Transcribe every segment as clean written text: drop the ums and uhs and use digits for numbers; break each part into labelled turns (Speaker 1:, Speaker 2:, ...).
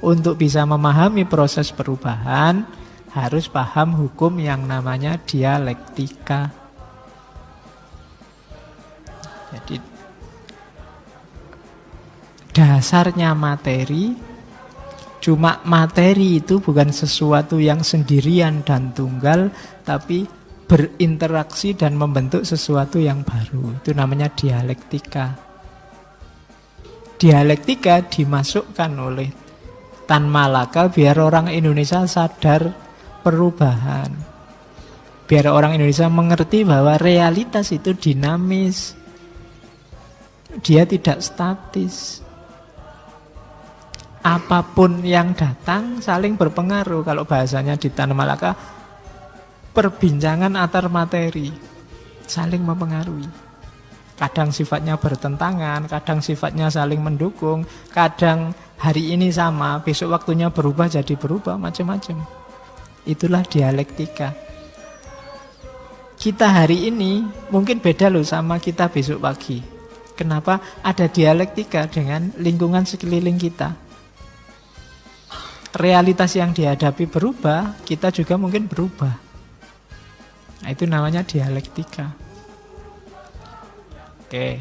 Speaker 1: untuk bisa memahami proses perubahan, harus paham hukum yang namanya dialektika. Jadi dasarnya materi, cuma materi itu bukan sesuatu yang sendirian dan tunggal, tapi berinteraksi dan membentuk sesuatu yang baru. Itu namanya dialektika. Dialektika dimasukkan oleh Tan Malaka biar orang Indonesia sadar perubahan. Biar orang Indonesia mengerti bahwa realitas itu dinamis. Dia tidak statis. Apapun yang datang saling berpengaruh. Kalau bahasanya di Tan Malaka, perbincangan antar materi saling mempengaruhi. Kadang sifatnya bertentangan, kadang sifatnya saling mendukung, kadang hari ini sama, besok waktunya berubah jadi berubah, macam-macam. Itulah dialektika. Kita hari ini mungkin beda loh sama kita besok pagi. Kenapa? Ada dialektika dengan lingkungan sekeliling kita. Realitas yang dihadapi berubah, kita juga mungkin berubah. Nah, itu namanya dialektika. Oke.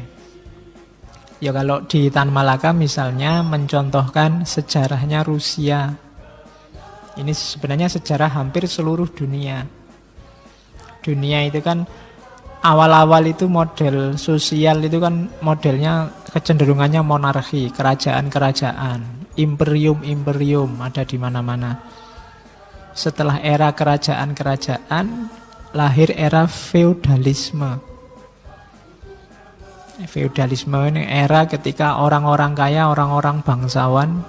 Speaker 1: Ya kalau di Tan Malaka misalnya mencontohkan sejarahnya Rusia. Ini sebenarnya sejarah hampir seluruh dunia. Dunia itu kan awal-awal itu model sosial itu kan modelnya kecenderungannya monarki, kerajaan-kerajaan, imperium-imperium ada di mana-mana. Setelah era kerajaan-kerajaan lahir era feudalisme. Feudalisme ini era ketika orang-orang kaya, orang-orang bangsawan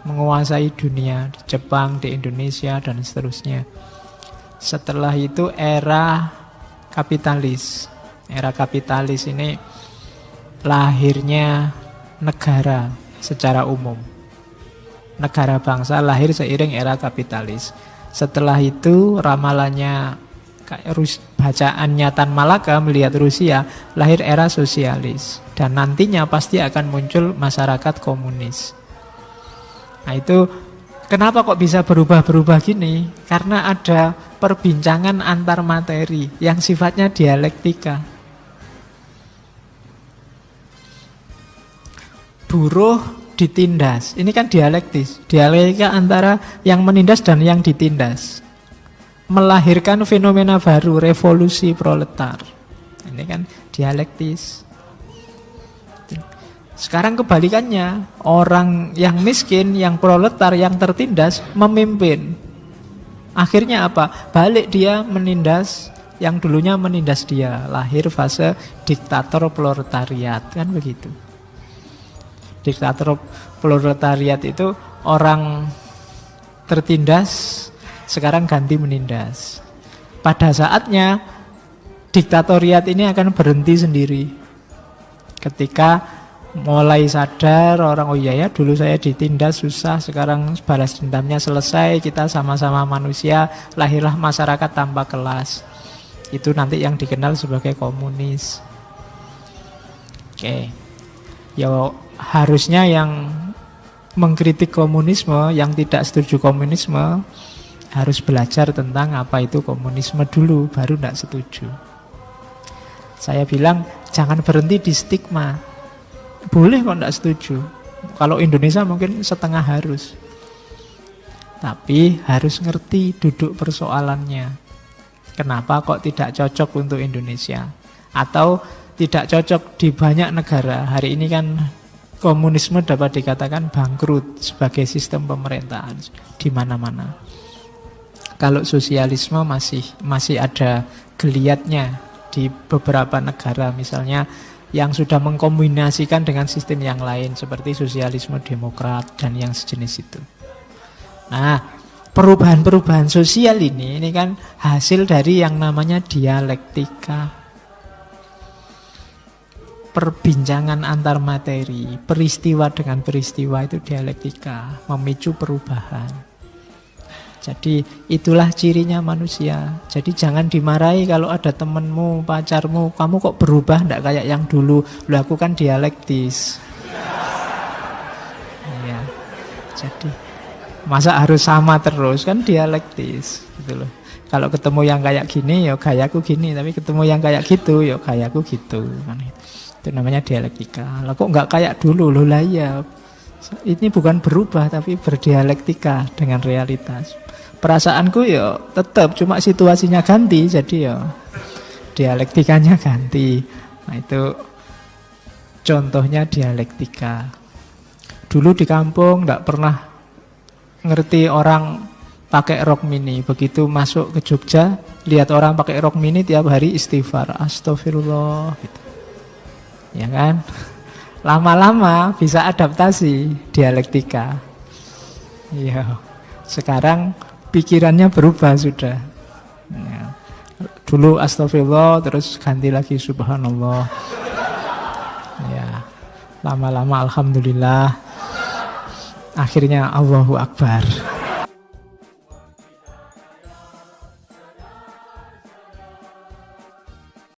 Speaker 1: menguasai dunia, di Jepang, di Indonesia, dan seterusnya. Setelah itu era kapitalis. Era kapitalis ini lahirnya negara secara umum. Negara bangsa lahir seiring era kapitalis. Setelah itu ramalannya, bacaannya Tan Malaka melihat Rusia, lahir era sosialis. Dan nantinya pasti akan muncul masyarakat komunis. Nah itu kenapa kok bisa berubah-berubah gini? Karena ada perbincangan antar materi yang sifatnya dialektika. Buruh ditindas, ini kan dialektis. Dialektika antara yang menindas dan yang ditindas. Melahirkan fenomena baru, revolusi proletar. Ini kan dialektis. Sekarang kebalikannya, orang yang miskin, yang proletar, yang tertindas memimpin. Akhirnya apa? Balik dia menindas yang dulunya menindas dia. Lahir fase diktator proletariat, kan begitu. Diktator proletariat itu orang tertindas sekarang ganti menindas. Pada saatnya diktatoriat ini akan berhenti sendiri. Ketika mulai sadar orang, oh iya ya dulu saya ditindas susah, sekarang balas dendamnya selesai, kita sama-sama manusia, lahirlah masyarakat tanpa kelas. Itu nanti yang dikenal sebagai komunis. Oke. Ya harusnya yang mengkritik komunisme, yang tidak setuju komunisme, harus belajar tentang apa itu komunisme dulu, baru tidak setuju. Saya bilang jangan berhenti di stigma. Boleh kok tidak setuju. Kalau Indonesia mungkin setengah harus. Tapi harus ngerti duduk persoalannya. Kenapa kok tidak cocok untuk Indonesia? Atau tidak cocok di banyak negara. Hari ini kan komunisme dapat dikatakan bangkrut sebagai sistem pemerintahan di mana-mana. Kalau sosialisme masih ada geliatnya di beberapa negara, misalnya yang sudah mengkombinasikan dengan sistem yang lain seperti sosialisme demokrat dan yang sejenis itu. Nah, perubahan-perubahan sosial ini kan hasil dari yang namanya dialektika. Perbincangan antar materi, peristiwa dengan peristiwa itu dialektika, memicu perubahan. Jadi itulah cirinya manusia. Jadi jangan dimarahi kalau ada temenmu, pacarmu, kamu kok berubah enggak kayak yang dulu. Loh aku kan dialektis. Iya. Jadi Masa harus sama terus, kan dialektis gitu loh. Kalau ketemu yang kayak gini ya gayaku gini, tapi ketemu yang kayak gitu ya gayaku gitu. Itu namanya dialektika. Lah kok nggak kayak dulu loh, lah ya. Ini bukan berubah tapi berdialektika dengan realitas. Perasaanku ya tetap, cuma situasinya ganti, jadi ya dialektikanya ganti. Nah itu contohnya dialektika. Dulu di kampung nggak pernah ngerti orang pakai rok mini. Begitu masuk ke Jogja, lihat orang pakai rok mini tiap hari istighfar, astagfirullah gitu. Ya kan? Lama-lama bisa adaptasi dialektika. Iya. Sekarang pikirannya berubah sudah. Ya. Dulu astagfirullah, terus ganti lagi subhanallah. Ya. Lama-lama alhamdulillah. Akhirnya Allahu Akbar.